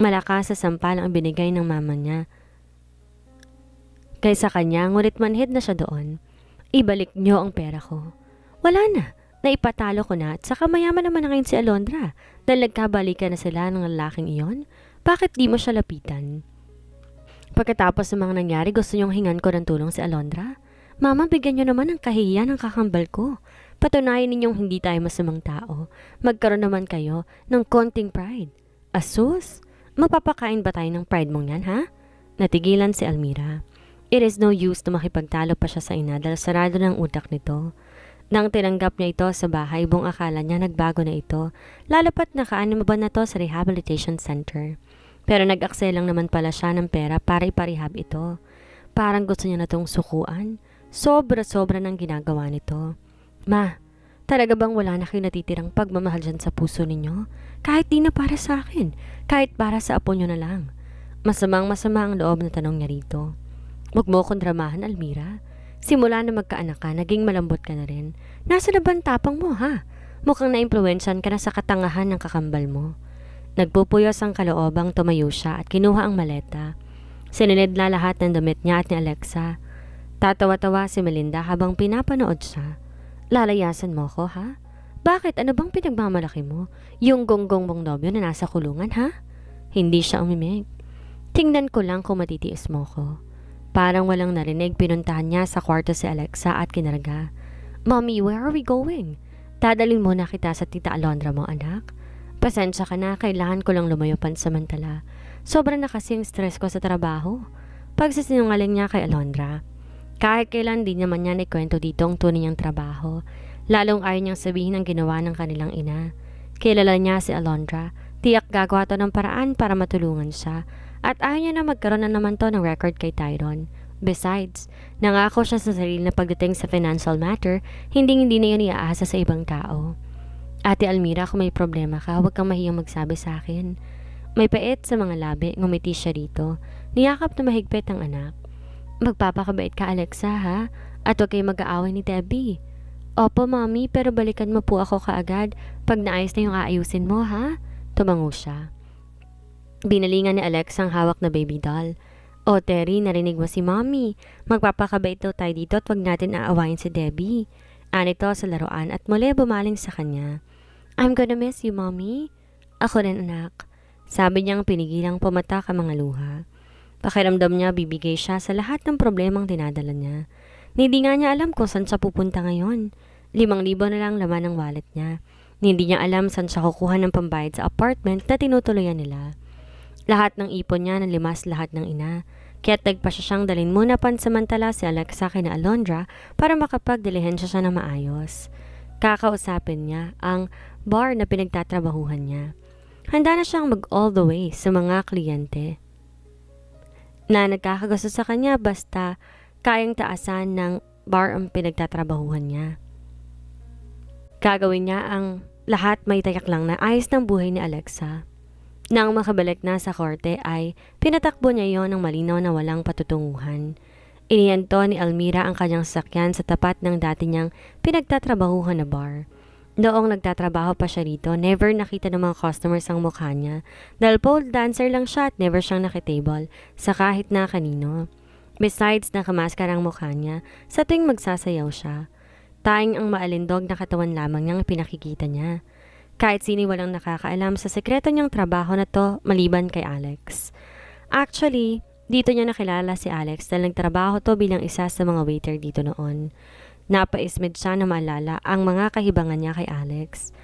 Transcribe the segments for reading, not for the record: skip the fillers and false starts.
Malakas sa sampal ang binigay ng mama niya kaysa kanya, ngunit manhid na siya doon. Ibalik niyo ang pera ko. Wala na. Naipatalo ko na at saka mayaman naman na ngayon si Alondra dahil nagkabalikan na sila ng lalaking iyon. Bakit di mo siya lapitan? Pagkatapos ng mga nangyari, gusto niyong hingan ko ng tulong si Alondra? Mama, bigyan niyo naman ng kahihiyan ng kakambal ko. Patunayan ninyong hindi tayo masamang tao. Magkaroon naman kayo ng konting pride. Asus, mapapakain ba tayo ng pride mong yan, ha? Natigilan si Almira. It is no use na makipagtalo pa siya sa ina dahil sarado ng utak nito. Nang tinanggap niya ito sa bahay, buong akala niya nagbago na ito, lalapat na ka-6 buwan na to sa rehabilitation center. Pero nag-aksaya lang naman pala siya ng pera para iparehab ito. Parang gusto niya na itong sukuan. Sobra-sobra ng ginagawa nito. Ma, talaga bang wala na kayo natitirang pagmamahal dyan sa puso ninyo? Kahit di na para sa akin, kahit para sa apo nyo na lang. Masamang-masama ang loob na tanong niya rito. Huwag mo akong dramahan, Almira. Simula na magkaanak ka, naging malambot ka na rin. Nasa na bang tapang mo, ha? Mukhang naimpluwensyan ka na sa katangahan ng kakambal mo. Nagpupuyos ang kaloobang, tumayo siya at kinuha ang maleta. Sinilid na lahat ng damit niya at ni Alexa. Tatawa-tawa si Melinda habang pinapanood siya. Lalayasan mo ko, ha? Bakit? Ano bang pinagmamalaki mo? Yung gonggong mong nobyo na nasa kulungan, ha? Hindi siya umimik. Tingnan ko lang kung matitiis mo ko. Parang walang narinig, pinuntahan niya sa kwarto si Alexa at kinarga. Mommy, where are we going? Dadalhin muna kita sa tita Alondra mo, anak. Pasensya ka na, kailangan ko lang lumayo pansamantala. Sobra na kasing stress ko sa trabaho. Pagsasinungaling niya kay Alondra. Kahit kailan din naman niya naikwento dito ang tunay niyang trabaho. Lalong ayaw niyang sabihin ang ginawa ng kanilang ina. Kilala niya si Alondra. Tiyak gagawa to ng paraan para matulungan siya. At ayaw niya na magkaroon na naman to ng record kay Tyron. Besides, nangako siya sa sarili na pagdating sa financial matter, hindi na yun iaasa sa ibang tao. Ate Almira, kung may problema ka, huwag kang mahiyang magsabi sa akin. May pait sa mga labi, ngumiti siya rito. Niyakap na mahigpit ang anak. Magpapakabait ka, Alexa, ha? At huwag kayo mag-aaway ni Debbie. Opo, Mommy, pero balikan mo po ako kaagad pag naayos na yung aayusin mo, ha? Tumango siya. Binalingan ni Alex ang hawak na baby doll. O Terry, narinig mo si Mommy. Magpapakabait daw tayo dito at wag natin aawayin si Debbie. Anito sa laruan at muli bumaling sa kanya. I'm gonna miss you, Mommy. Ako rin, anak. Sabi niyang pinigilang pumatak ang mga luha. Pakiramdam niya bibigay siya sa lahat ng problemang dinadala niya. Hindi nga niya alam kung saan siya pupunta ngayon. 5,000 na lang laman ng wallet niya. Hindi niya alam saan siya kukuha ng pambayad sa apartment na tinutuluyan nila. Lahat ng ipon niya nalimas lahat ng ina. Kaya't nagpa siya siyang dalhin muna pansamantala si Alexa kina Alondra para makapagdilihensya siya na maayos. Kakausapin niya ang bar na pinagtatrabahuhan niya. Handa na siyang mag all the way sa mga kliyente na nagkakagusto sa kanya basta kayang taasan ng bar ang pinagtatrabahuhan niya. Gagawin niya ang lahat, may tayak lang na ayos ng buhay ni Alexa. Nang makabalik na sa korte ay pinatakbo niya yon ng malinaw na walang patutunguhan. Iniyanto ni Almira ang kanyang sasakyan sa tapat ng dati niyang pinagtatrabahuhan na bar. Noong nagtatrabaho pa siya rito, never nakita ng mga customers ang mukha niya dahil pole dancer lang siya at never siyang nakitable sa kahit na kanino. Besides, nakamaskara ang mukha niya sa tuwing magsasayaw siya. Tanging ang maalindog na katawan lamang niyang pinakikita niya. Kahit sino walang nakakaalam sa sekreto niyang trabaho na to maliban kay Alex. Actually, dito niya nakilala si Alex dahil nagtrabaho to bilang isa sa mga waiter dito noon. Napaismid siya na maalala ang mga kahibangan niya kay Alex.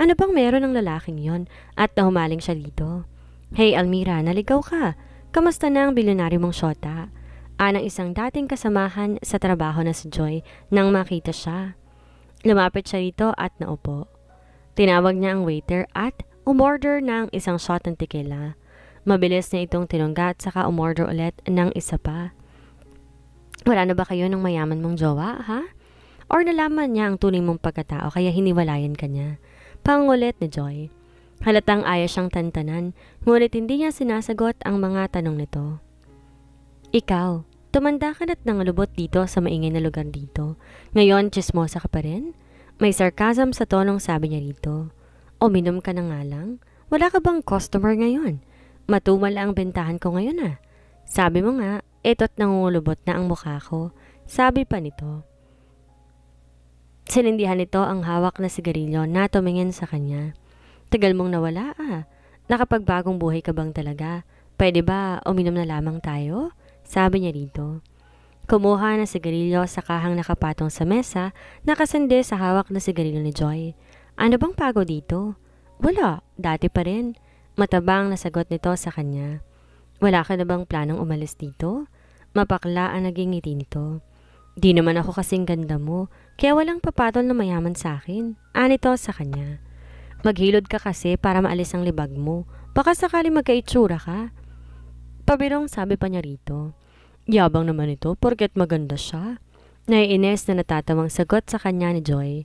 Ano bang meron ng lalaking yon at nahumaling siya dito? Hey Almira, naligaw ka. Kamusta na ang bilyonaryo mong syota? Anang isang dating kasamahan sa trabaho na si Joy nang makita siya. Lumapit siya rito at naupo. Tinawag niya ang waiter at umorder ng isang shot ng tequila. Mabilis niya itong tinungga at saka umorder ulit ng isa pa. Wala na ba kayo ng mayaman mong jowa, ha? Or nalaman niya ang tunay mong pagkatao kaya hiniwalayan ka niya? Pangulit ni Joy. Halatang ayaw siyang tantanan, ngunit hindi niya sinasagot ang mga tanong nito. Ikaw, tumanda ka na't nangalubot dito sa maingay na lugar dito. Ngayon, chismosa ka pa rin? May sarcasm sa tonong sabi niya rito. Uminom ka na nga lang? Wala ka bang customer ngayon? Matumal ang bentahan ko ngayon ah. Sabi mo nga, eto't nangungulubot na ang mukha ko. Sabi pa nito. Sinindihan nito ang hawak na sigarilyo na tumingin sa kanya. Tagal mong nawala ah. Nakapagbagong buhay ka bang talaga? Pwede ba uminom na lamang tayo? Sabi niya rito. Kumuha ng sigarilyo sa kahang nakapatong sa mesa, nakasande sa hawak na sigarilyo ni Joy. Ano bang pago dito? Wala, dati pa rin. Matabang na sagot nito sa kanya. Wala ka na bang planong umalis dito? Mapakla ang naging ngiti nito. Di naman ako kasing ganda mo, kaya walang papatol na mayaman sa akin. Anito sa kanya. Maghilod ka kasi para maalis ang libag mo. Baka sakali magkaitsura ka. Pabirong sabi pa niya rito. Yabang naman ito porket maganda siya. Naiinis na natatawang sagot sa kanya ni Joy.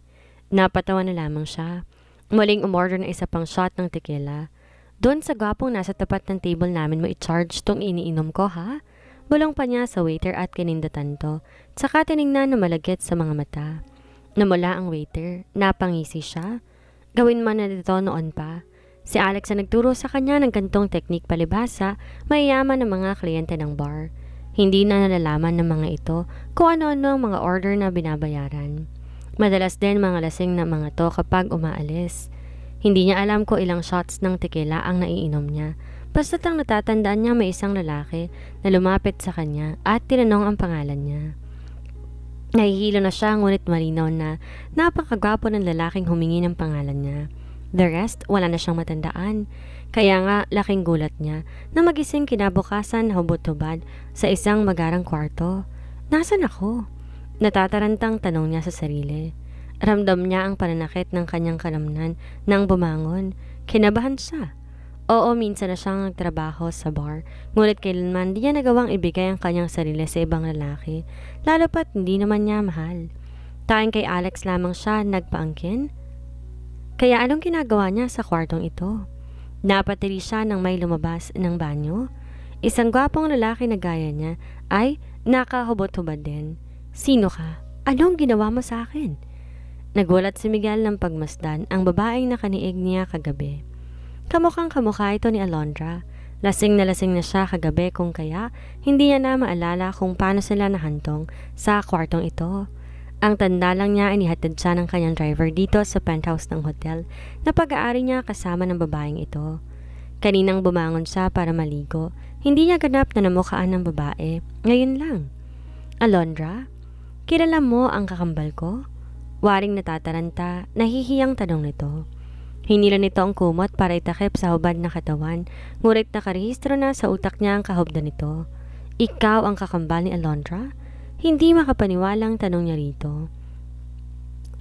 Napatawa na lamang siya. Muling umorder na isa pang shot ng tequila. Doon sa gwapong nasa tapat ng table namin mo i-charge tong iniinom ko ha? Bulong pa niya sa waiter at kinindatan to. Tsaka tinignan na malagit sa mga mata. Namula ang waiter. Napangisi siya. Gawin man na dito noon pa. Si Alex na nagturo sa kanya ng gantong teknik palibhasa, mayayaman ng mga kliyente ng bar. Hindi na nalalaman ng mga ito kung ano-ano ang mga order na binabayaran. Madalas din mga lasing na mga to kapag umaalis. Hindi niya alam kung ilang shots ng tequila ang naiinom niya. Basta't ang natatandaan niya may isang lalaki na lumapit sa kanya at tinanong ang pangalan niya. Nahihilo na siya ngunit malinaw na napakagwapo ng lalaking humingi ng pangalan niya. The rest, wala na siyang matandaan. Kaya nga, laking gulat niya na magising kinabukasan na hubot-hubad sa isang magarang kwarto. Nasaan ako? Natatarantang tanong niya sa sarili. Ramdam niya ang pananakit ng kanyang kalamnan nang bumangon. Kinabahan siya. Oo, minsan na siyang nagtrabaho sa bar, ngunit kailanman di niya nagawang ibigay ang kanyang sarili sa ibang lalaki, lalo pat hindi naman niya mahal. Tanging kay Alex lamang siya nagpaangkin. Kaya anong ginagawa niya sa kwartong ito? Napatili siya nang may lumabas ng banyo. Isang gwapong lalaki na gaya niya ay nakahubot-hubad din. Sino ka? Anong ginawa mo sa akin? Nagulat si Miguel ng pagmasdan ang babaeng nakaniig niya kagabi. Kamukhang kamukha ito ni Alondra. Lasing na siya kagabi kung kaya hindi niya na maalala kung paano sila nahantong sa kwartong ito. Ang tanda lang niya ay nihatid siya ng kanyang driver dito sa penthouse ng hotel na pag-aari niya kasama ng babaeng ito. Kaninang bumangon siya para maligo, hindi niya ganap na namukhaan ng babae. Ngayon lang. Alondra, kilala mo ang kakambal ko? Waring natataranta, nahihiyang tanong nito. Hinila nito ang kumot para itakip sa hubad na katawan, ngunit nakarehistro na sa utak niya ang kahubdan nito. Ikaw ang kakambal ni Alondra? Hindi makapaniwalang tanong niya rito.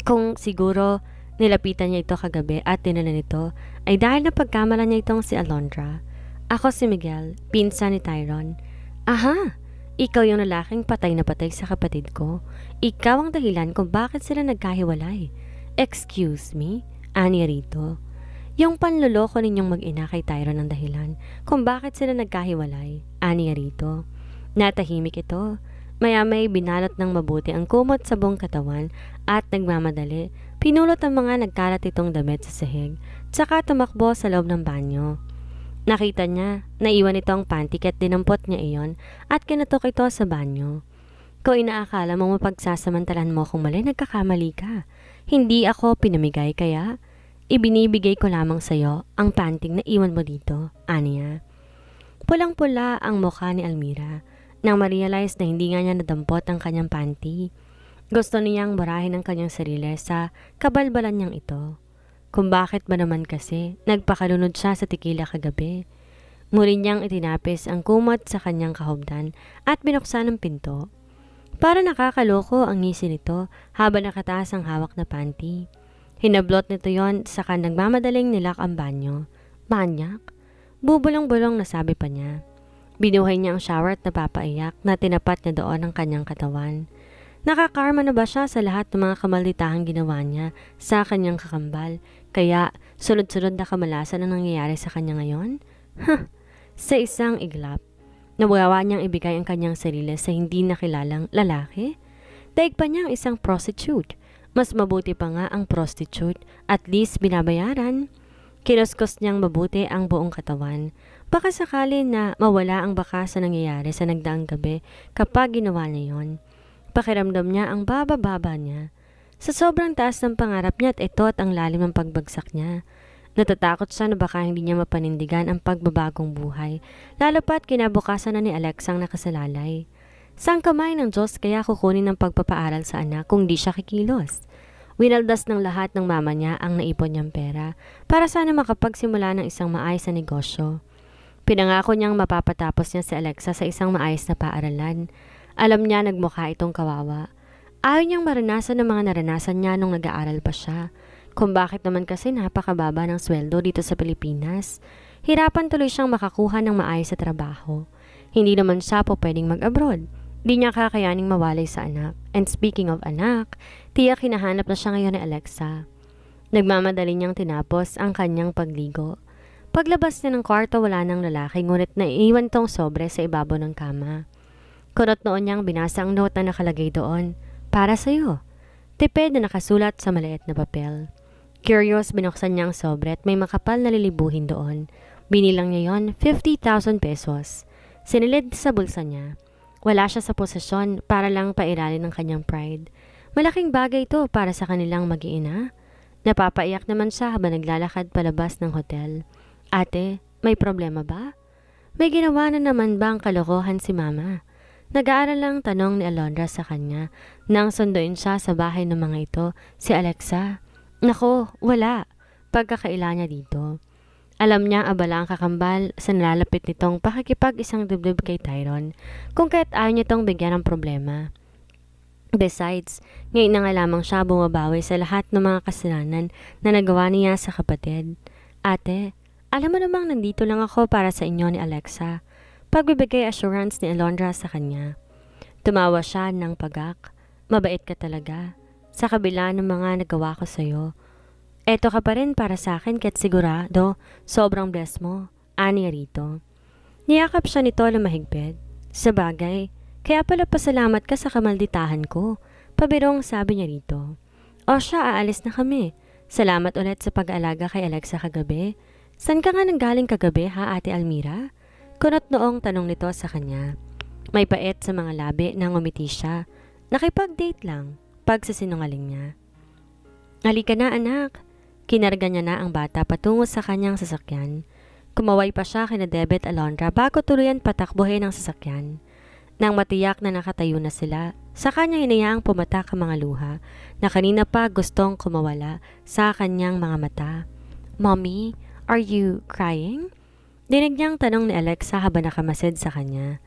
Kung siguro nilapitan niya ito kagabi at dinala nito ay dahil na pagkamalan niya itong si Alondra. Ako si Miguel, pinsan ni Tyron. Aha! Ikaw yung lalaking patay na patay sa kapatid ko. Ikaw ang dahilan kung bakit sila nagkahiwalay. Excuse me? Ani rito. Yung panloloko ninyong mag-ina kay Tyron ang dahilan kung bakit sila nagkahiwalay. Ani rito. Natahimik ito. Maya-may binalot ng mabuti ang kumot sa buong katawan at nagmamadali, pinulot ang mga nagkalat itong damit sa sahig, tsaka tumakbo sa loob ng banyo. Nakita niya, naiwan ito ang panty at dinampot niya iyon at kinatok ito sa banyo. Kung inaakala mo mapagsasamantalan mo kung mali, nagkakamali ka. Hindi ako pinamigay kaya ibinibigay ko lamang sa'yo ang panting na iwan mo dito, aniya. Pulang-pula ang mukha ni Almira. Nang ma-realize na hindi nga niya nadampot ang kanyang panty, gusto niyang barahin ang kanyang sarili sa kabalbalan niyang ito. Kung bakit ba naman kasi nagpakalunod siya sa tequila kagabi. Muli niyang itinapis ang kumot sa kanyang kahubdan at binuksan ang pinto. Para nakakaloko ang ngisi nito habang nakataas ang hawak na panty. Hinablot nito yon saka nagmamadaling nilak ang banyo. Banyak? Bubulong-bulong na sabi pa niya. Binuhay niya ang shower at napapaiyak na tinapat niya doon ang kanyang katawan. Nakakarma na ba siya sa lahat ng mga kamalditahang ginawa niya sa kanyang kakambal? Kaya sunod-sunod na kamalasan ang nangyayari sa kanya ngayon? Sa isang iglap, nawawa niyang ibigay ang kanyang sarili sa hindi nakilalang lalaki? Daig pa niya ang isang prostitute. Mas mabuti pa nga ang prostitute, at least binabayaran. Kinuskos niyang mabuti ang buong katawan. Baka sakali na mawala ang bakas na nangyayari sa nagdaang gabi kapag ginawa niya yon. Pakiramdam niya ang baba-baba niya. Sa sobrang taas ng pangarap niya at ito at ang lalim ng pagbagsak niya. Natatakot siya na baka hindi niya mapanindigan ang pagbabagong buhay, lalo pa't kinabukasan na ni Alexa ang nakasalalay. Sang kamay ng Diyos kaya kukunin ng pagpapaaral sa anak kung di siya kikilos. Winaldas ng lahat ng mama niya ang naipon niyang pera para sana makapagsimula ng isang maayos na negosyo. Pinangako niyang mapapatapos niya si Alexa sa isang maayos na paaralan. Alam niya nagmukha itong kawawa. Ayaw niyang maranasan ng mga naranasan niya nung nag-aaral pa siya. Kung bakit naman kasi napakababa ng sweldo dito sa Pilipinas. Hirapan tuloy siyang makakuha ng maayos sa trabaho. Hindi naman siya po pwedeng mag-abroad. Di niya kakayaning mawalay sa anak. And speaking of anak, tiyak hinahanap na siya ngayon ni Alexa. Nagmamadali niyang tinapos ang kanyang pagligo. Paglabas niya ng kwarto wala ng lalaki ngunit naiiwan tong sobre sa ibabaw ng kama. Kunot noon niyang binasa ang note na nakalagay doon. Para sa'yo. Tipid na nakasulat sa maliit na papel. Curious, binuksan niya ang sobre at may makapal na lilibuhin doon. Binilang niya yon 50,000 pesos. Sinilid sa bulsa niya. Wala siya sa posisyon para lang pairalin ng kanyang pride. Malaking bagay ito para sa kanilang mag-iina. Napapaiyak naman siya habang naglalakad palabas ng hotel. Ate, may problema ba? May ginawa na naman bang kalokohan si mama? Nag-aaral lang tanong ni Alondra sa kanya nang sunduin siya sa bahay ng mga ito, si Alexa. Nako, wala. Pagkakaila niya dito. Alam niya abala ang kakambal sa nalalapit nitong pakikipag isang dibdib kay Tyron kung kaya't ayaw niya itong bigyan ng problema. Besides, ngayon na nga lamang siya bumabawi sa lahat ng mga kasalanan na nagawa niya sa kapatid. Ate, alam mo namang nandito lang ako para sa inyo ni Alexa. Pagbibigay assurance ni Alondra sa kanya. Tumawa siya ng pagak. Mabait ka talaga. Sa kabila ng mga nagawa ko sa'yo. Eto ka pa rin para sa akin kahit sigurado sobrang bless mo. Ani rito. Niyakap siya nito na mahigpit. Sa bagay, kaya pala pasalamat ka sa kamalditahan ko. Pabirong sabi niya rito. O siya, aalis na kami. Salamat ulit sa pag-aalaga kay Alexa kagabi. San ka nga nanggaling kagabi ha, Ate Almira? Kunot noong tanong nito sa kanya. May pait sa mga labi nang umiti siya. Nakipag-date lang. Pagsasinungaling niya. Halika na anak. Kinarga niya na ang bata patungo sa kanyang sasakyan. Kumaway pa siya kina Debet Alondra bago tuluyan patakbuhin ang sasakyan. Nang matiyak na nakatayo na sila, sa kanya hinayaang pumatak ang mga luha na kanina pa gustong kumawala sa kanyang mga mata. Mommy, are you crying? Dinig niyang tanong ni Alexa habang nakamasid sa kanya.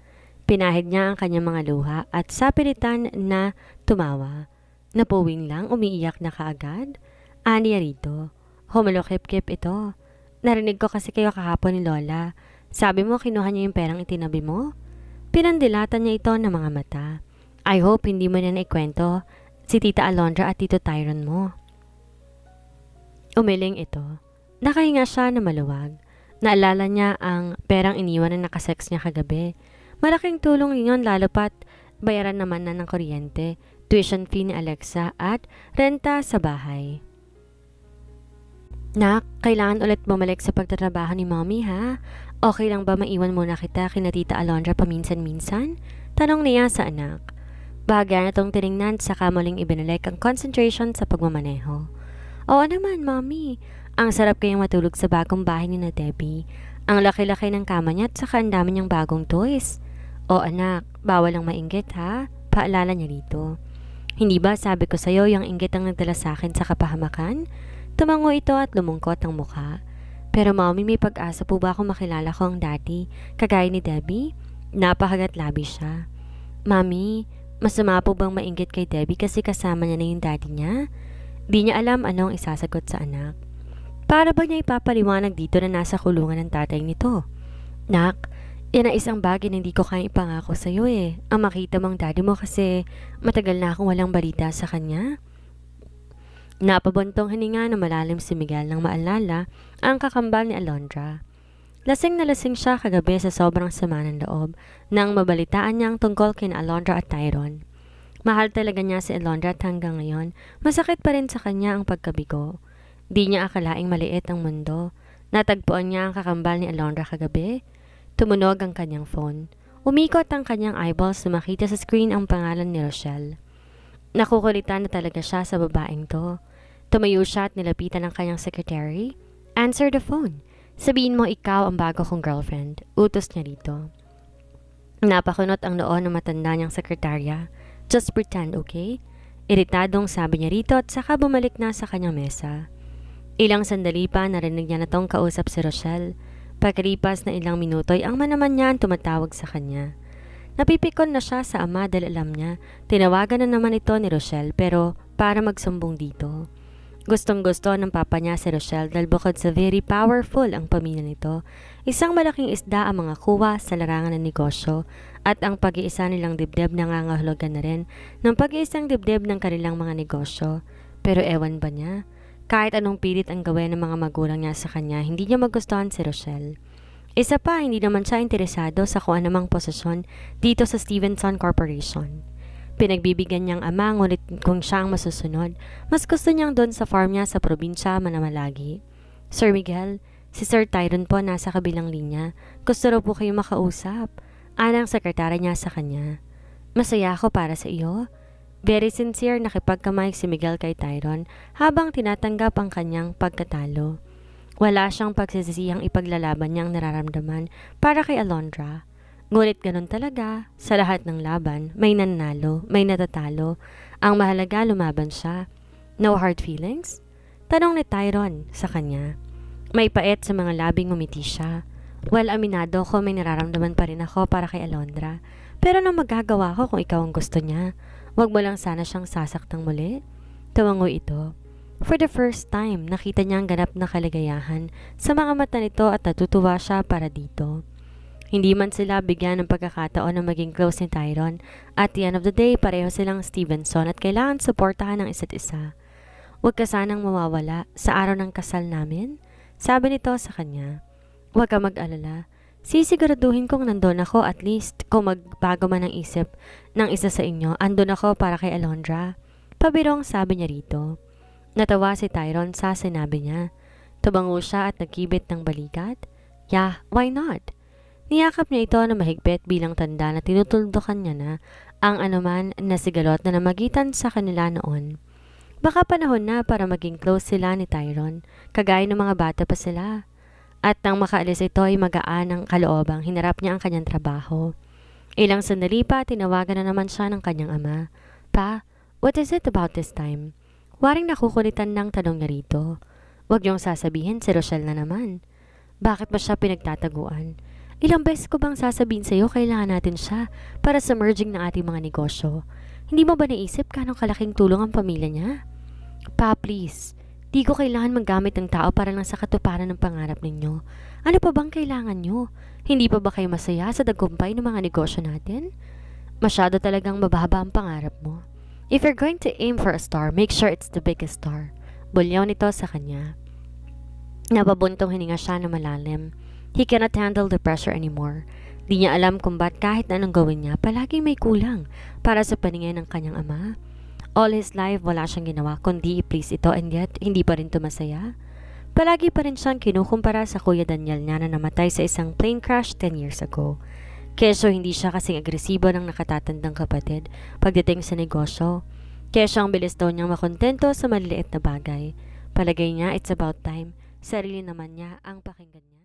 Pinahid niya ang kanyang mga luha at sa pilitan na tumawa. Napuwing lang umiiyak na kaagad. Aniya rito. Humulokip-kip ito. Narinig ko kasi kayo kahapon ni Lola. Sabi mo kinuha niya yung perang itinabi mo? Pinandilatan niya ito ng mga mata. I hope hindi mo na naikwento si Tita Alondra at Tito Tyron mo. Umiling ito. Nakahinga siya na maluwag. Naalala niya ang perang iniwan na nakasex niya kagabi. Malaking tulong yun lalo pat bayaran naman na ng kuryente, tuition fee ni Alexa at renta sa bahay. Nak, kailangan ulit bumalik sa pagtatrabaho ni Mommy ha? Okay lang ba maiwan muna kita kina Tita Alondra paminsan-minsan? Tanong niya sa anak. Bahagya na itong tinignan saka muling ibinalik ang concentration sa pagmamaneho. Oo naman, Mommy. Ang sarap kayang matulog sa bagong bahay ni na Debbie. Ang laki-laki ng kama niya at saka ang dami niyang bagong toys. O anak, bawal ang mainggit ha? Paalala niya rito. Hindi ba sabi ko sa'yo yung inggit ang nagdala sa akin sa kapahamakan? Tumango ito at lumungkot ang mukha. Pero Mommy, may pag-asa po ba akong makilala ko ang daddy? Kagaya ni Debbie? Napakagat labi siya. Mommy, masama po bang mainggit kay Debbie kasi kasama niya na yung daddy niya? Di niya alam anong isasagot sa anak. Para ba niya ipapaliwanag dito na nasa kulungan ng tatay nito? Nak, yan ang isang bagay na hindi ko kaya ipangako sa iyo eh. Ang makita mong daddy mo kasi matagal na akong walang balita sa kanya. Napabuntong hininga na malalim si Miguel nang maalala ang kakambal ni Alondra. Lasing na lasing siya kagabi sa sobrang sama ng loob nang mabalitaan niyang tungkol kina Alondra at Tyron. Mahal talaga niya si Alondra at hanggang ngayon masakit pa rin sa kanya ang pagkabigo. Di niya akalaing maliit ang mundo. Natagpuan niya ang kakambal ni Alondra kagabi. Tumunog ang kanyang phone. Umikot ang kanyang eyeballs na makita sa screen ang pangalan ni Rochelle. Nakukulitan na talaga siya sa babaeng to. Tumayo siya at nilapitan ang kanyang secretary. Answer the phone. Sabihin mo ikaw ang bago kong girlfriend. Utos niya dito. Napakunot ang noo ng matanda niyang sekretarya. Just pretend, okay? Iritadong sabi niya rito at saka bumalik na sa kanyang mesa. Ilang sandali pa narinig niya na tong kausap si Rochelle. Pagkalipas na ilang minuto ay ang manaman niya ang tumatawag sa kanya. Napipikon na siya sa ama dahil alam niya, tinawagan na naman ito ni Rochelle pero para magsumbong dito. Gustong gusto ng papa niya si Rochelle dahil bukod sa very powerful ang pamilya nito, isang malaking isda ang mga kuwa sa larangan ng negosyo at ang pag-iisa nilang dibdib nangangahulugan na rin ng pag-iisang dibdib ng kanilang mga negosyo. Pero ewan ba niya? Kahit anong pilit ang gawin ng mga magulang niya sa kanya, hindi niya magustuhan si Rochelle. Isa pa, hindi naman siya interesado sa kung anumang posisyon dito sa Stevenson Corporation. Pinagbibigyan niyang ama ngunit kung siya ang masusunod, mas gusto niyang doon sa farm niya sa probinsya manamalagi. Sir Miguel, si Sir Tyron po nasa kabilang linya. Gusto raw po kayo makausap. Anang sekretary niya sa kanya. Masaya ako para sa iyo. Very sincere nakipagkamay si Miguel kay Tyron habang tinatanggap ang kanyang pagkatalo. Wala siyang pagsisisiyang ipaglalaban niyang nararamdaman para kay Alondra. Ngunit ganun talaga, sa lahat ng laban, may nanalo, may natatalo. Ang mahalaga lumaban siya. No hard feelings? Tanong ni Tyron sa kanya. May pait sa mga labing umiti siya. Well, aminado ko may nararamdaman pa rin ako para kay Alondra. Pero ano magagawa ko kung ikaw ang gusto niya? Huwag mo lang sana siyang sasaktang muli. Tawango ito. For the first time, nakita niya ang ganap na kaligayahan sa mga mata nito at natutuwa siya para dito. Hindi man sila bigyan ng pagkakataon na maging close ni Tyron. At the end of the day, pareho silang Stevenson at kailangan suportahan ng isa't isa. Huwag ka sanang mawawala sa araw ng kasal namin, sabi nito sa kanya. Huwag ka mag-alala. Sisiguraduhin kong nandun ako at least kung magbago man ang isip ng isa sa inyo, andun ako para kay Alondra. Pabirong sabi niya rito. Natawa si Tyron sa sinabi niya. Tubango siya at nagkibit ng balikat. Yeah, why not? Niyakap niya ito na mahigpit bilang tanda na tinutuldukan niya na ang anuman na sigalot na namagitan sa kanila noon. Baka panahon na para maging close sila ni Tyron, kagaya ng mga bata pa sila. At nang makaalis ito ay magaan ang kaloobang hinarap niya ang kanyang trabaho. Ilang sandali pa tinawagan na naman siya ng kanyang ama. Pa, what is it about this time? Waring nakukulitan ng tanong niya rito. Huwag niyong sasabihin si Rochelle na naman. Bakit ba siya pinagtataguan? Ilang beses ko bang sasabihin sa iyo kailangan natin siya para sa merging ng ating mga negosyo? Hindi mo ba naisip kanong kalaking tulong ang pamilya niya? Pa, please. Di ko kailangan maggamit ng tao para lang sa katuparan ng pangarap ninyo. Ano pa bang kailangan nyo? Hindi pa ba kayo masaya sa tagumpay ng mga negosyo natin? Masyado talagang mababa ang pangarap mo. If you're going to aim for a star, make sure it's the biggest star. Bulyaw nito sa kanya. Napabuntong hininga siya na malalim. He cannot handle the pressure anymore. Di niya alam kung ba't kahit anong gawin niya, palaging may kulang para sa paningin ng kanyang ama. All his life, wala siyang ginawa kundi i-please ito and yet, hindi pa rin tumasaya. Palagi pa rin siyang kinukumpara sa Kuya Daniel niya na namatay sa isang plane crash 10 years ago. Kesyo hindi siya kasing agresibo ng nakatatandang kapatid pagdating sa negosyo. Kesyo ang bilis daw niyang makontento sa maliliit na bagay. Palagay niya it's about time, sarili naman niya ang pakinggan niya.